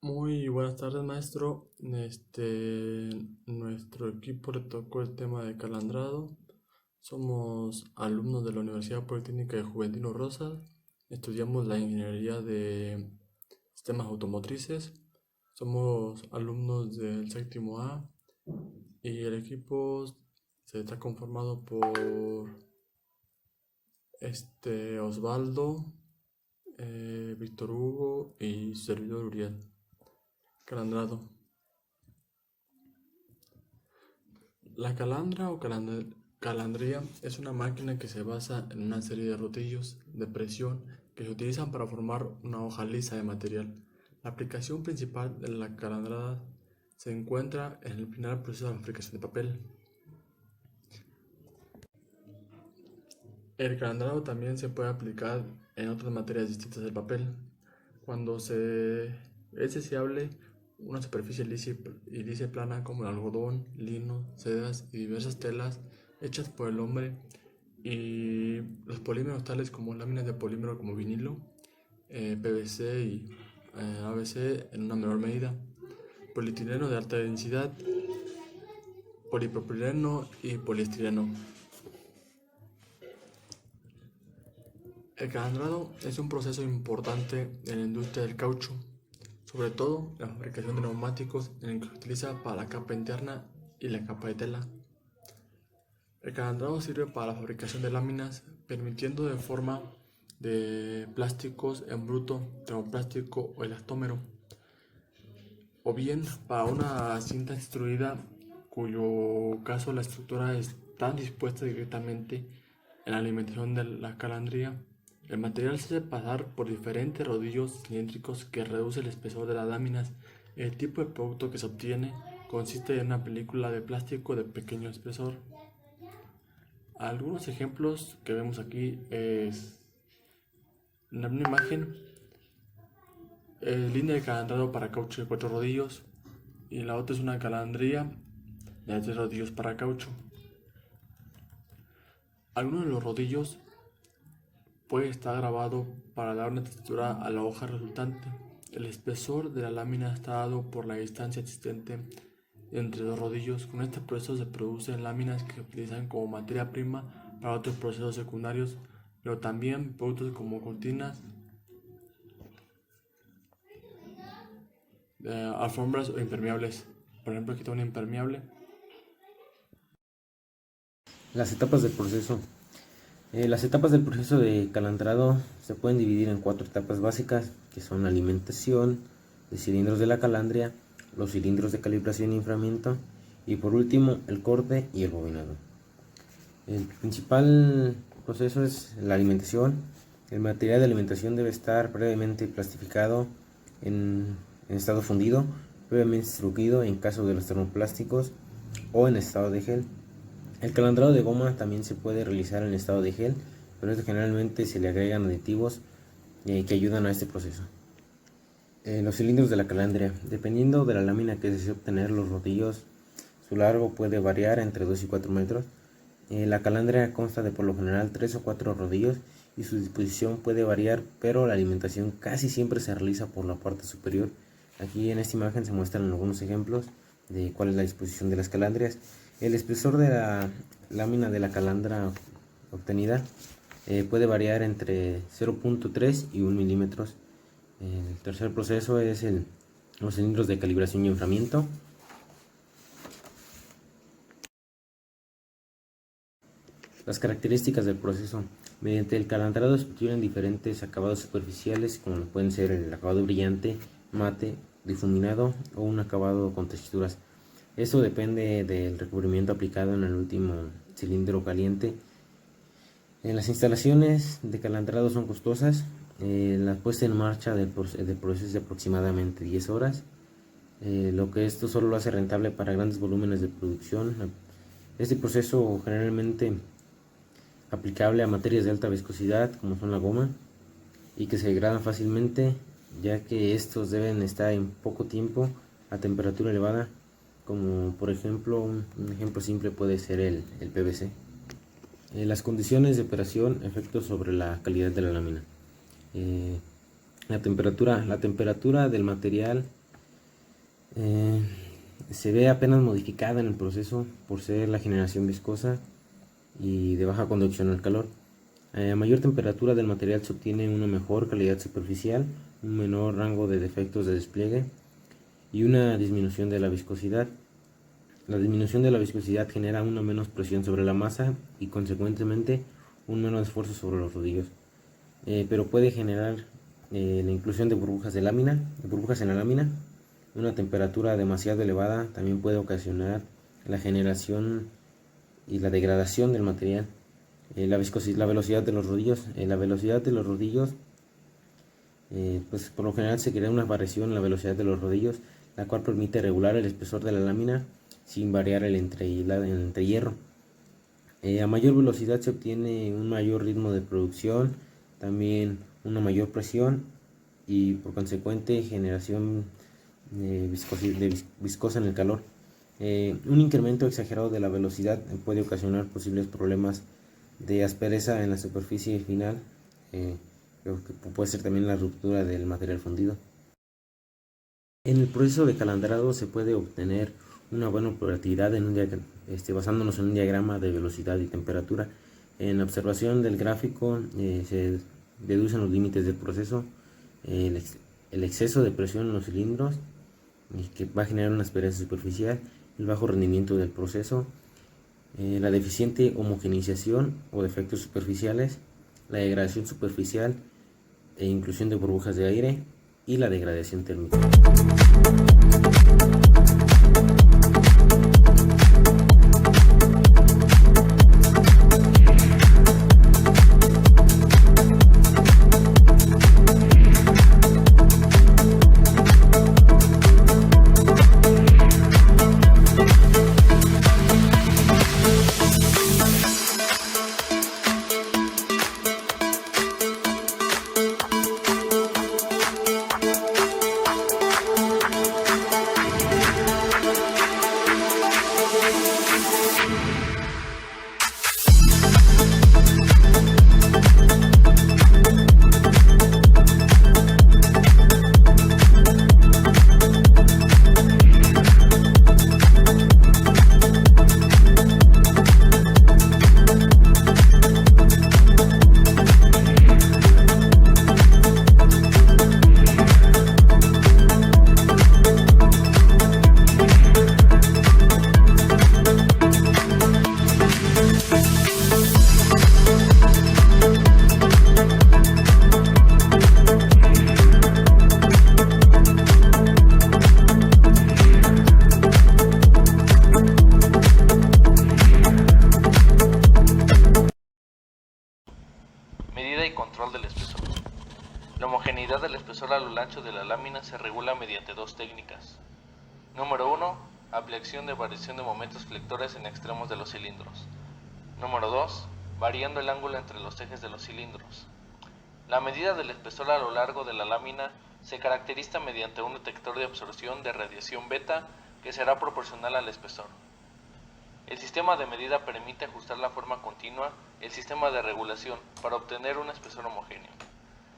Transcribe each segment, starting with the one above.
Muy buenas tardes, maestro. Nuestro equipo le tocó el tema de calandrado. Somos alumnos de la Universidad Politécnica de Juventino Rosas. Estudiamos la ingeniería de sistemas automotrices. Somos alumnos del séptimo A y el equipo se está conformado por Osvaldo, Víctor Hugo y su servidor Uriel. Calandrado. La calandra o calandría es una máquina que se basa en una serie de rodillos de presión que se utilizan para formar una hoja lisa de material. La aplicación principal de la calandrada se encuentra en el primer proceso de fabricación de papel. El calandrado también se puede aplicar en otras materias distintas del papel. Cuando es deseable una superficie lisa y plana como el algodón, lino, sedas y diversas telas hechas por el hombre y los polímeros tales como láminas de polímero como vinilo, PVC y ABC en una menor medida, polietileno de alta densidad, polipropileno y poliestireno. El calandrado es un proceso importante en la industria del caucho, sobre todo en la fabricación de neumáticos en el que se utiliza para la capa interna y la capa de tela. El calandrado sirve para la fabricación de láminas, permitiendo de forma de plásticos en bruto, termoplástico o elastómero, o bien para una cinta extruida cuyo caso la estructura está dispuesta directamente en la alimentación de la calandría. El material se hace pasar por diferentes rodillos cilíndricos que reduce el espesor de las láminas. El tipo de producto que se obtiene consiste en una película de plástico de pequeño espesor. Algunos ejemplos que vemos aquí es en una imagen línea de calandrado para caucho de 4 rodillos y la otra es una calandría de 3 rodillos para caucho. Algunos de los rodillos puede estar grabado para dar una textura a la hoja resultante. El espesor de la lámina está dado por la distancia existente entre dos rodillos. Con este proceso se producen láminas que se utilizan como materia prima para otros procesos secundarios, pero también productos como cortinas, alfombras o impermeables. Por ejemplo, aquí está un impermeable. Las etapas del proceso. Las etapas del proceso de calandrado se pueden dividir en 4 etapas básicas, que son la alimentación de cilindros de la calandria, los cilindros de calibración y enfriamiento, y por último el corte y el bobinado. El principal proceso es la alimentación. El material de alimentación debe estar previamente plastificado en estado fundido, previamente instruido en caso de los termoplásticos o en estado de gel. El calandrado de goma también se puede realizar en estado de gel, pero esto generalmente se le agregan aditivos que ayudan a este proceso. Los cilindros de la calandria. Dependiendo de la lámina que desee obtener los rodillos, su largo puede variar entre 2 y 4 metros. La calandria consta de por lo general 3 o 4 rodillos y su disposición puede variar, pero la alimentación casi siempre se realiza por la parte superior. Aquí en esta imagen se muestran algunos ejemplos de cuál es la disposición de las calandrias. El espesor de la lámina de la calandra obtenida puede variar entre 0.3 y 1 milímetros. El tercer proceso es los cilindros de calibración y enfriamiento. Las características del proceso. Mediante el calandrado se obtienen diferentes acabados superficiales, como pueden ser el acabado brillante, mate, difuminado o un acabado con texturas. Esto depende del recubrimiento aplicado en el último cilindro caliente. Las instalaciones de calandrado son costosas. La puesta en marcha del proceso es de aproximadamente 10 horas, lo que esto solo lo hace rentable para grandes volúmenes de producción. Este proceso generalmente aplicable a materias de alta viscosidad como son la goma y que se degradan fácilmente, ya que estos deben estar en poco tiempo a temperatura elevada, como por ejemplo un ejemplo simple puede ser el PVC. Las condiciones de operación, efectos sobre la calidad de la lámina. La temperatura del material Se ve apenas modificada en el proceso por ser la generación viscosa y de baja conducción al calor. A mayor temperatura del material se obtiene una mejor calidad superficial, un menor rango de defectos de despliegue y una disminución de la viscosidad. La disminución de la viscosidad genera una menos presión sobre la masa y consecuentemente un menor esfuerzo sobre los rodillos, pero puede generar la inclusión de burbujas en la lámina. Una temperatura demasiado elevada también puede ocasionar la generación y la degradación del material. La velocidad de los rodillos. Pues por lo general se crea una variación en la velocidad de los rodillos, la cual permite regular el espesor de la lámina sin variar el entrehierro. A mayor velocidad se obtiene un mayor ritmo de producción, también una mayor presión y por consecuente generación viscosa en el calor. Un incremento exagerado de la velocidad puede ocasionar posibles problemas de aspereza en la superficie final, que puede ser también la ruptura del material fundido. En el proceso de calandrado se puede obtener una buena operatividad basándonos en un diagrama de velocidad y temperatura. En la observación del gráfico se deducen los límites del proceso, el exceso de presión en los cilindros, que va a generar una aspereza superficial, el bajo rendimiento del proceso, la deficiente homogeneización o defectos superficiales, la degradación superficial e inclusión de burbujas de aire y la degradación térmica. Medida y control del espesor. La homogeneidad del espesor a lo ancho de la lámina se regula mediante dos técnicas. Número 1. Aplicación de variación de momentos flectores en extremos de los cilindros. Número 2. Variando el ángulo entre los ejes de los cilindros. La medida del espesor a lo largo de la lámina se caracteriza mediante un detector de absorción de radiación beta que será proporcional al espesor. El sistema de medida permite ajustar la forma continua el sistema de regulación para obtener un espesor homogéneo.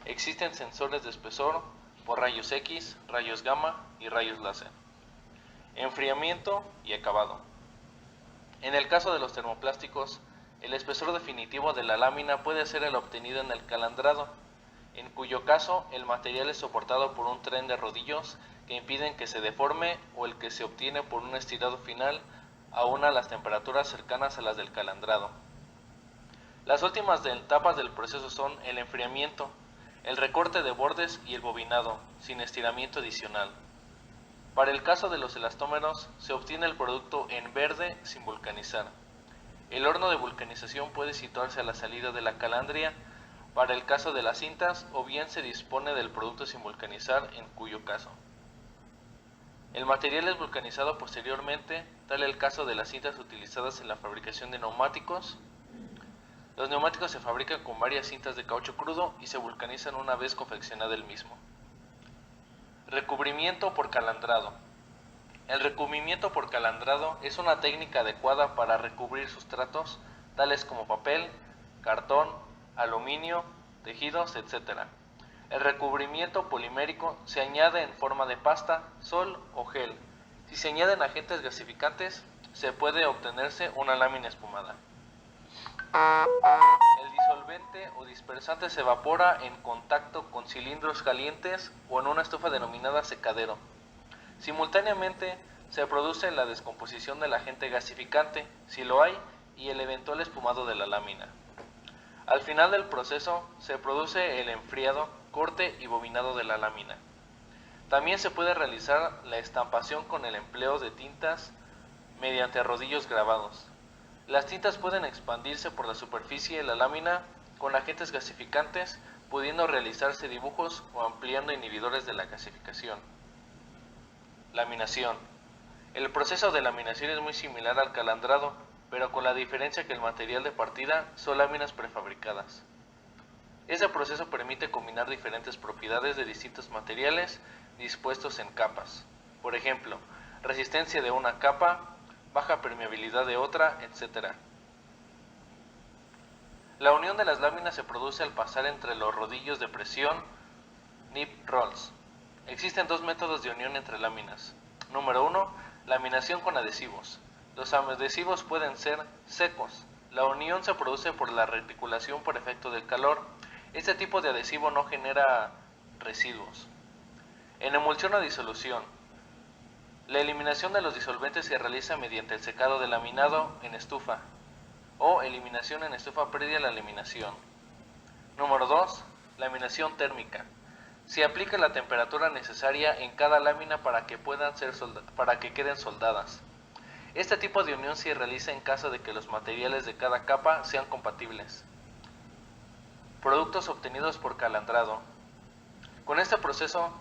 Existen sensores de espesor por rayos X, rayos gamma y rayos láser. Enfriamiento y acabado. En el caso de los termoplásticos, el espesor definitivo de la lámina puede ser el obtenido en el calandrado, en cuyo caso el material es soportado por un tren de rodillos que impiden que se deforme o el que se obtiene por un estirado final aún a las temperaturas cercanas a las del calandrado. Las últimas etapas del proceso son el enfriamiento, el recorte de bordes y el bobinado, sin estiramiento adicional. Para el caso de los elastómeros, se obtiene el producto en verde sin vulcanizar. El horno de vulcanización puede situarse a la salida de la calandria para el caso de las cintas, o bien se dispone del producto sin vulcanizar, en cuyo caso el material es vulcanizado posteriormente, tal el caso de las cintas utilizadas en la fabricación de neumáticos. Los neumáticos se fabrican con varias cintas de caucho crudo y se vulcanizan una vez confeccionado el mismo. Recubrimiento por calandrado. El recubrimiento por calandrado es una técnica adecuada para recubrir sustratos tales como papel, cartón, aluminio, tejidos, etc. El recubrimiento polimérico se añade en forma de pasta, sol o gel. Si se añaden agentes gasificantes, se puede obtenerse una lámina espumada. El disolvente o dispersante se evapora en contacto con cilindros calientes o en una estufa denominada secadero. Simultáneamente, se produce la descomposición del agente gasificante, si lo hay, y el eventual espumado de la lámina. Al final del proceso, se produce el enfriado, corte y bobinado de la lámina. También se puede realizar la estampación con el empleo de tintas mediante rodillos grabados. Las tintas pueden expandirse por la superficie de la lámina con agentes gasificantes, pudiendo realizarse dibujos o ampliando inhibidores de la gasificación. Laminación. El proceso de laminación es muy similar al calandrado, pero con la diferencia que el material de partida son láminas prefabricadas. Este proceso permite combinar diferentes propiedades de distintos materiales dispuestos en capas. Por ejemplo, resistencia de una capa, baja permeabilidad de otra, etc. La unión de las láminas se produce al pasar entre los rodillos de presión, nip rolls. Existen dos métodos de unión entre láminas. Número 1, laminación con adhesivos. Los adhesivos pueden ser secos. La unión se produce por la reticulación por efecto del calor. Este tipo de adhesivo no genera residuos. En emulsión o disolución. La eliminación de los disolventes se realiza mediante el secado del laminado en estufa o eliminación en estufa previa a la eliminación. Número 2. Laminación térmica. Se aplica la temperatura necesaria en cada lámina para que queden soldadas. Este tipo de unión se realiza en caso de que los materiales de cada capa sean compatibles. Productos obtenidos por calandrado. Con este proceso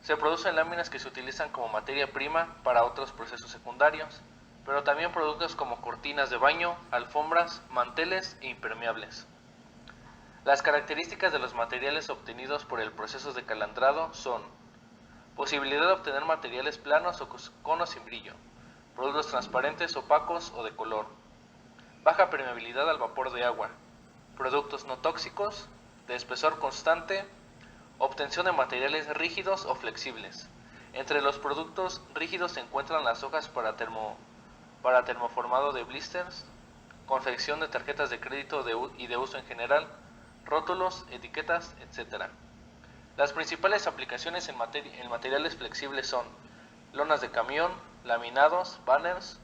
se producen láminas que se utilizan como materia prima para otros procesos secundarios, pero también productos como cortinas de baño, alfombras, manteles e impermeables. Las características de los materiales obtenidos por el proceso de calandrado son: posibilidad de obtener materiales planos o conos sin brillo, productos transparentes, opacos o de color, baja permeabilidad al vapor de agua, productos no tóxicos, de espesor constante, obtención de materiales rígidos o flexibles. Entre los productos rígidos se encuentran las hojas para termoformado de blisters, confección de tarjetas de crédito y de uso en general, rótulos, etiquetas, etc. Las principales aplicaciones en materiales flexibles son lonas de camión, laminados, banners,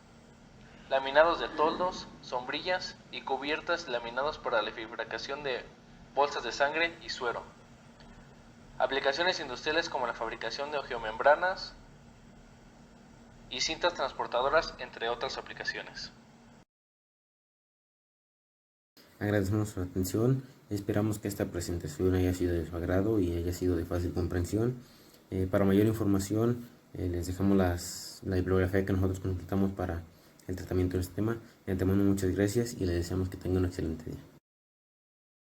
laminados de toldos, sombrillas y cubiertas laminados para la fabricación de bolsas de sangre y suero. Aplicaciones industriales como la fabricación de geomembranas y cintas transportadoras, entre otras aplicaciones. Agradecemos su atención, esperamos que esta presentación haya sido de su agrado y haya sido de fácil comprensión. Para mayor información les dejamos la bibliografía que nosotros consultamos para el tratamiento de este tema. De antemano, muchas gracias y les deseamos que tengan un excelente día.